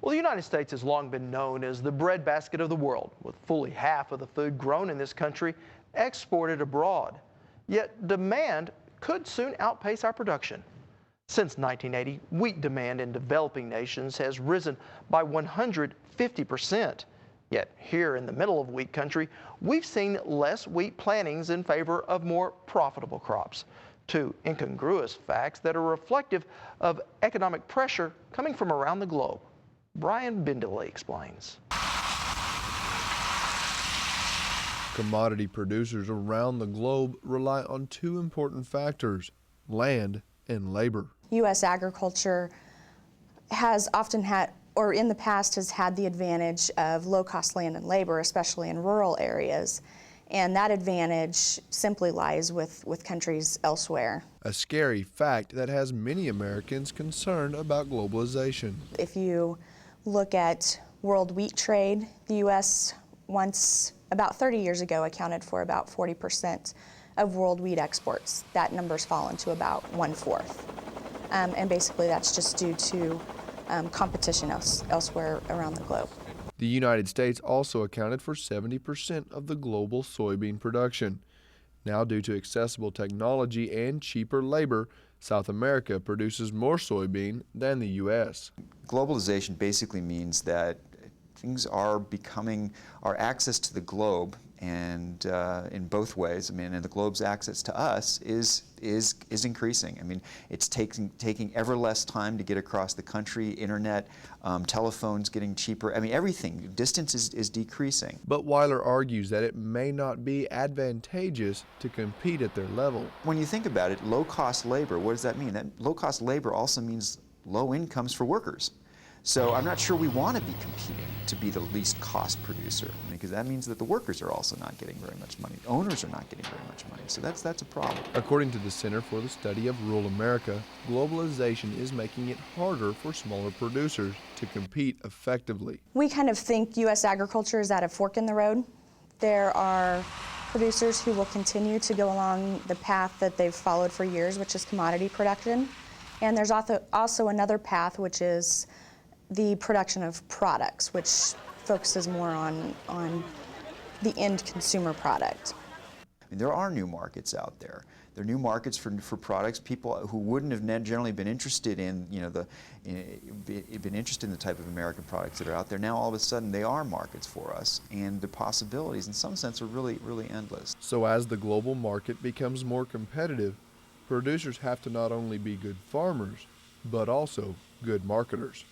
Well, the United States has long been known as the breadbasket of the world, with fully half of the food grown in this country exported abroad. Yet demand could soon outpace our production. Since 1980, wheat demand in developing nations has risen by 150%. Yet here in the middle of wheat country, we've seen less wheat plantings in favor of more profitable crops. Two incongruous facts that are reflective of economic pressure coming from around the globe. Brian Bindley explains. Commodity producers around the globe rely on two important factors: land and labor. U.S. agriculture has often had, or in the past has had, the advantage of low-cost land and labor, especially in rural areas. And that advantage simply lies with countries elsewhere. A scary fact that has many Americans concerned about globalization. If you look at world wheat trade, the U.S. once, about 30 years ago, accounted for about 40% of world wheat exports. That number's fallen to about 1/4. And basically that's just due to competition elsewhere around the globe. The United States also accounted for 70% of the global soybean production. Now, due to accessible technology and cheaper labor, South America produces more soybean than the U.S. Globalization basically means that things are becoming, our access to the globe, and in both ways, I mean, and the globe's access to us is increasing. I mean, it's taking ever less time to get across the country. Internet, telephones getting cheaper. I mean, everything. Distance is decreasing. But Weiler argues that it may not be advantageous to compete at their level. When you think about it, low-cost labor, what does that mean? That low-cost labor also means low incomes for workers. So I'm not sure we want to be competing to be the least cost producer, because that means that the workers are also not getting very much money. Owners are not getting very much money. So that's a problem. According to the Center for the Study of Rural America, globalization is making it harder for smaller producers to compete effectively. We kind of think U.S. agriculture is at a fork in the road. There are producers who will continue to go along the path that they've followed for years, which is commodity production. And there's also another path, which is the production of products, which focuses more on the end consumer product. I mean, there are new markets out there. There are new markets for products. People who wouldn't have generally been interested in, been interested in the type of American products that are out there. Now all of a sudden they are markets for us, and the possibilities in some sense are really, really endless. So as the global market becomes more competitive, producers have to not only be good farmers, but also good marketers.